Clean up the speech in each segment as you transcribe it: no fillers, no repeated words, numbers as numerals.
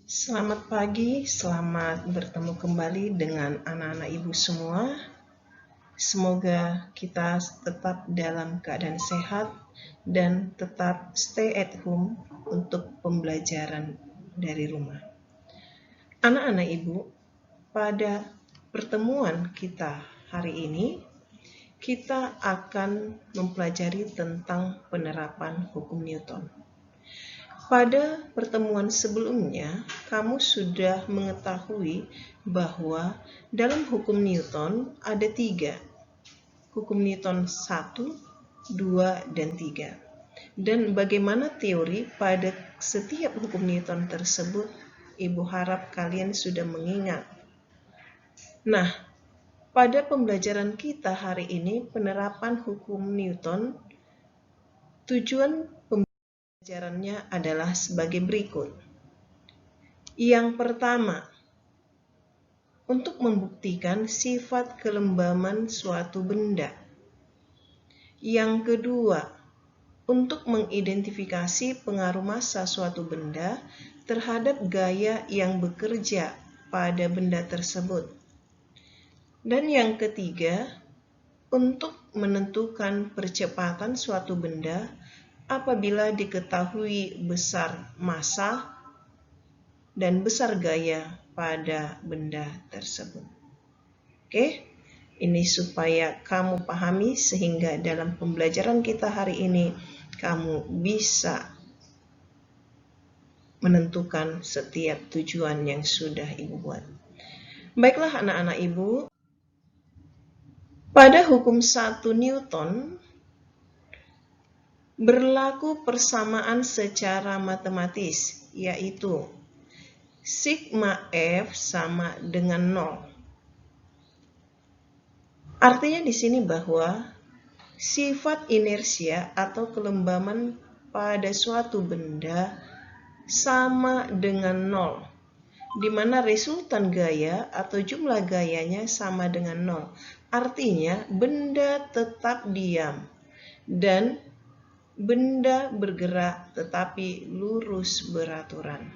Selamat pagi, selamat bertemu kembali dengan anak-anak ibu semua. Semoga kita tetap dalam keadaan sehat dan tetap stay at home untuk pembelajaran dari rumah. Anak-anak ibu, pada pertemuan kita hari ini, kita akan mempelajari tentang penerapan hukum Newton. Pada pertemuan sebelumnya, kamu sudah mengetahui bahwa dalam hukum Newton ada 3. Hukum Newton 1, 2, dan 3. Dan bagaimana teori pada setiap hukum Newton tersebut, Ibu harap kalian sudah mengingat. Nah, pada pembelajaran kita hari ini, penerapan hukum Newton, tujuan pembelajarannya adalah sebagai berikut. Yang pertama, untuk membuktikan sifat kelembaman suatu benda. Yang kedua, untuk mengidentifikasi pengaruh massa suatu benda terhadap gaya yang bekerja pada benda tersebut. Dan yang ketiga, untuk menentukan percepatan suatu benda apabila diketahui besar massa dan besar gaya pada benda tersebut. Oke, ini supaya kamu pahami sehingga dalam pembelajaran kita hari ini kamu bisa menentukan setiap tujuan yang sudah Ibu buat. Baiklah anak-anak Ibu, pada hukum 1 Newton berlaku persamaan secara matematis, yaitu sigma F sama dengan 0. Artinya di sini bahwa sifat inersia atau kelembaman pada suatu benda sama dengan 0, di mana resultan gaya atau jumlah gayanya sama dengan 0. Artinya benda tetap diam dan benda bergerak tetapi lurus beraturan.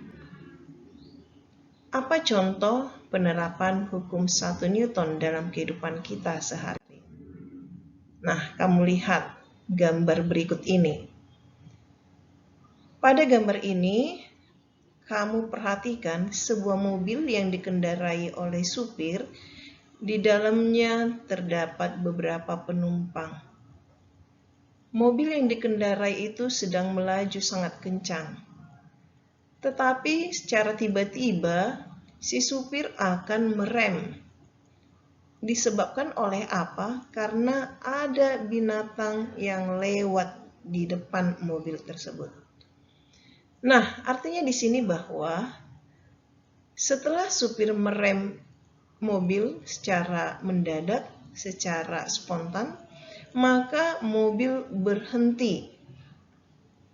Apa contoh penerapan hukum 1 Newton dalam kehidupan kita sehari-hari? Nah, kamu lihat gambar berikut ini. Pada gambar ini, kamu perhatikan sebuah mobil yang dikendarai oleh supir. Di dalamnya terdapat beberapa penumpang. Mobil yang dikendarai itu sedang melaju sangat kencang. Tetapi secara tiba-tiba, si supir akan merem. Disebabkan oleh apa? Karena ada binatang yang lewat di depan mobil tersebut. Nah, artinya di sini bahwa setelah supir merem mobil secara mendadak, secara spontan, maka mobil berhenti.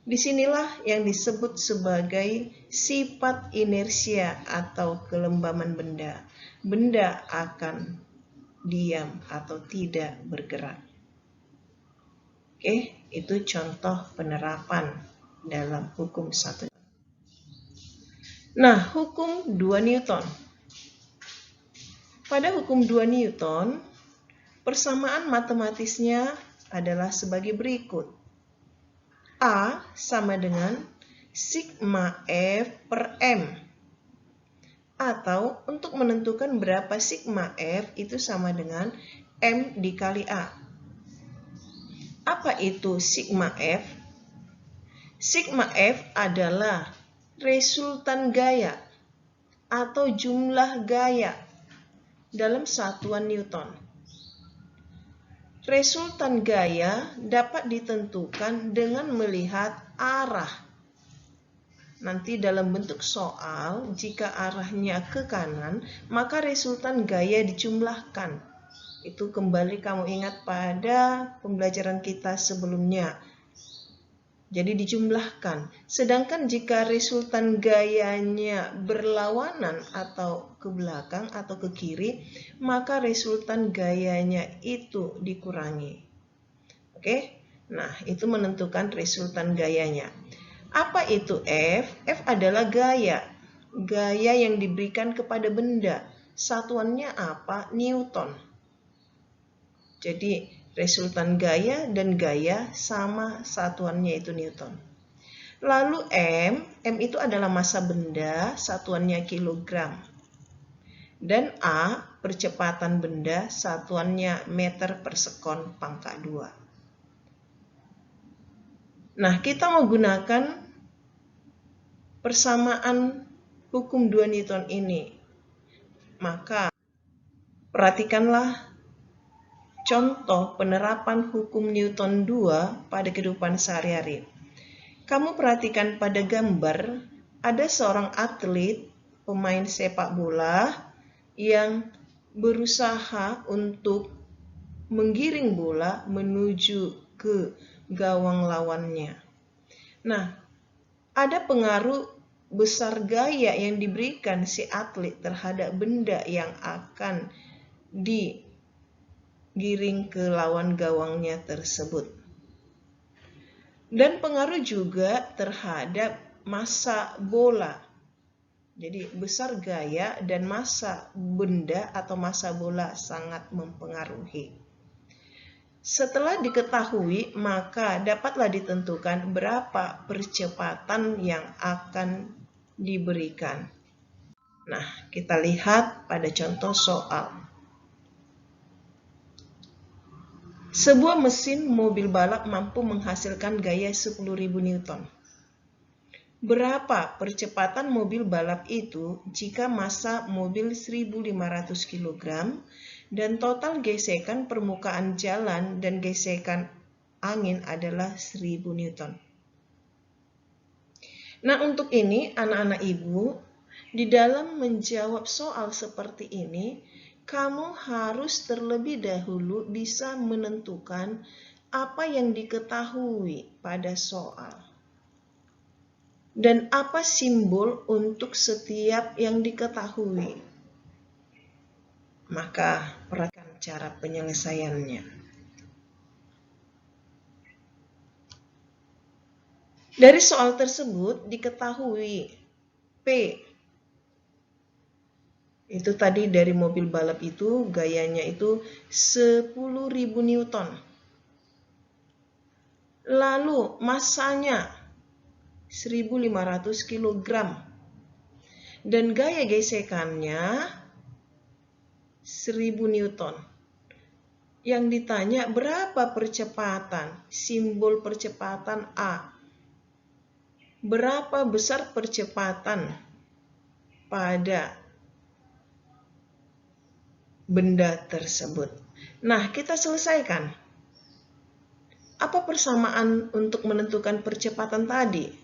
Disinilah yang disebut sebagai sifat inersia atau kelembaman benda. Benda akan diam atau tidak bergerak. Oke, itu contoh penerapan dalam hukum 1. Nah, hukum 2 Newton. Pada hukum 2 Newton, persamaan matematisnya adalah sebagai berikut. A sama dengan sigma F per M. Atau untuk menentukan berapa sigma F itu sama dengan M dikali A. Apa itu sigma F? Sigma F adalah resultan gaya atau jumlah gaya dalam satuan Newton. Resultan gaya dapat ditentukan dengan melihat arah. Nanti dalam bentuk soal, jika arahnya ke kanan, maka resultan gaya dijumlahkan. Itu kembali kamu ingat pada pembelajaran kita sebelumnya. Jadi dijumlahkan. Sedangkan jika resultan gayanya berlawanan atau ke belakang atau ke kiri, maka resultan gayanya itu dikurangi. Oke? Nah, itu menentukan resultan gayanya. Apa itu F? F adalah gaya. gaya yang diberikan kepada benda. Satuannya apa? Newton. Jadi resultan gaya dan gaya sama satuannya itu Newton. Lalu M itu adalah massa benda, satuannya kilogram. Dan A, percepatan benda, satuannya meter per sekon pangkat 2. Nah, kita mau gunakan persamaan hukum 2 Newton ini. Maka, perhatikanlah contoh penerapan hukum Newton 2 pada kehidupan sehari-hari. Kamu perhatikan pada gambar, ada seorang atlet, pemain sepak bola, yang berusaha untuk menggiring bola menuju ke gawang lawannya. Nah, ada pengaruh besar gaya yang diberikan si atlet terhadap benda yang akan digiring ke lawan gawangnya tersebut. Dan pengaruh juga terhadap massa bola. Jadi besar gaya dan massa benda atau massa bola sangat mempengaruhi. Setelah diketahui, maka dapatlah ditentukan berapa percepatan yang akan diberikan. Nah, kita lihat pada contoh soal. Sebuah mesin mobil balap mampu menghasilkan gaya 10.000 Newton. Berapa percepatan mobil balap itu jika massa mobil 1.500 kg dan total gesekan permukaan jalan dan gesekan angin adalah 1.000 Newton. Nah, untuk ini anak-anak ibu, di dalam menjawab soal seperti ini, kamu harus terlebih dahulu bisa menentukan apa yang diketahui pada soal. Dan apa simbol untuk setiap yang diketahui. Maka perhatikan cara penyelesaiannya. Dari soal tersebut diketahui P. Itu tadi dari mobil balap itu gayanya itu 10.000 Newton. Lalu massanya 1.500 kg dan gaya gesekannya 1.000 Newton. Yang ditanya berapa percepatan? Simbol percepatan A. Berapa besar percepatan pada benda tersebut? Nah, kita selesaikan. Apa persamaan untuk menentukan percepatan tadi?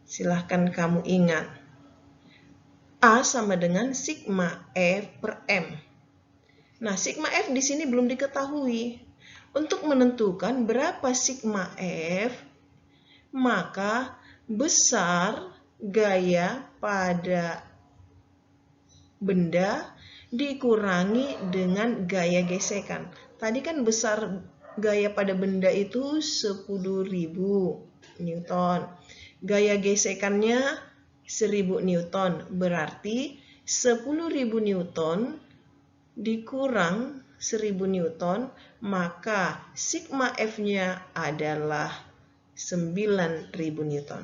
Silahkan kamu ingat. A sama dengan sigma F per M. Nah, sigma F di sini belum diketahui. Untuk menentukan berapa sigma F, maka besar gaya pada benda dikurangi dengan gaya gesekan. Tadi kan besar gaya pada benda itu 10.000 Newton. Gaya gesekannya 1.000 Newton. Berarti 10.000 Newton dikurang 1.000 Newton, maka sigma F-nya adalah 9.000 Newton.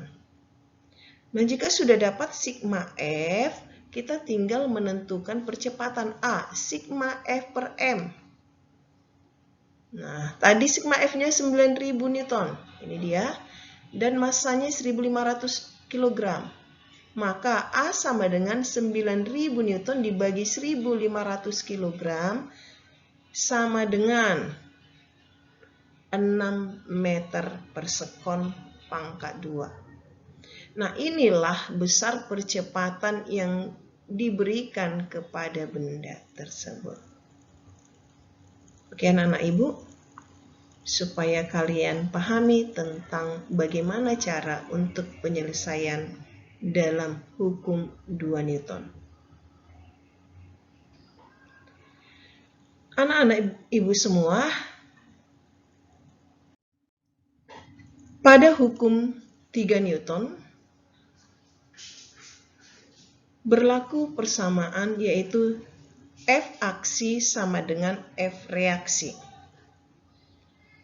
Dan jika sudah dapat sigma F, kita tinggal menentukan percepatan A, sigma F per M. Nah, tadi sigma F-nya 9.000 Newton. Ini dia. Dan massanya 1.500 kg. Maka A sama dengan 9.000 Newton dibagi 1.500 kg sama dengan 6 meter per sekon pangkat 2. Nah, inilah besar percepatan yang diberikan kepada benda tersebut. Oke, anak-anak ibu, supaya kalian pahami tentang bagaimana cara untuk penyelesaian dalam hukum 2 Newton. Anak-anak ibu semua, pada hukum 3 Newton, berlaku persamaan, yaitu F aksi sama dengan F reaksi.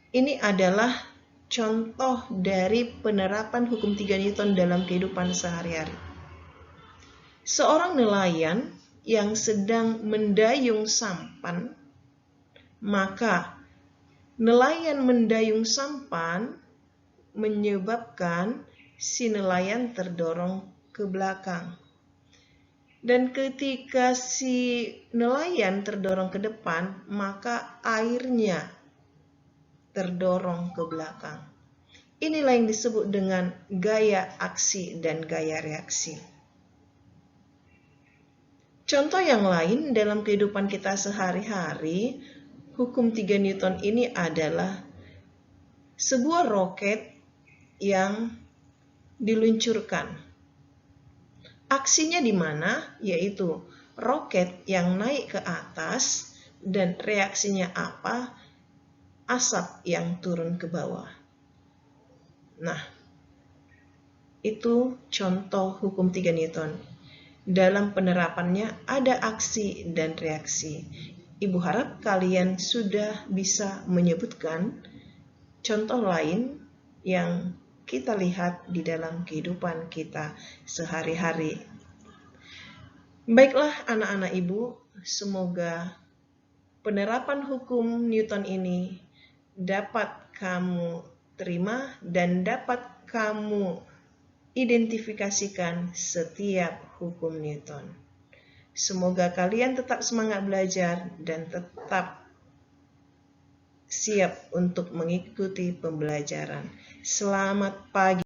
Ini adalah contoh dari penerapan hukum 3 Newton dalam kehidupan sehari-hari. Seorang nelayan yang sedang mendayung sampan, maka nelayan mendayung sampan menyebabkan si nelayan terdorong ke belakang. Dan ketika si nelayan terdorong ke depan, maka airnya terdorong ke belakang. Inilah yang disebut dengan gaya aksi dan gaya reaksi. Contoh yang lain dalam kehidupan kita sehari-hari, hukum 3 Newton ini adalah sebuah roket yang diluncurkan. Aksinya di mana? Yaitu roket yang naik ke atas dan reaksinya apa? Asap yang turun ke bawah. Nah, itu contoh hukum 3 Newton. Dalam penerapannya ada aksi dan reaksi. Ibu harap kalian sudah bisa menyebutkan contoh lain yang kita lihat di dalam kehidupan kita sehari-hari. Baiklah anak-anak ibu, semoga penerapan hukum Newton ini dapat kamu terima dan dapat kamu identifikasikan setiap hukum Newton. Semoga kalian tetap semangat belajar dan tetap siap untuk mengikuti pembelajaran. Selamat pagi.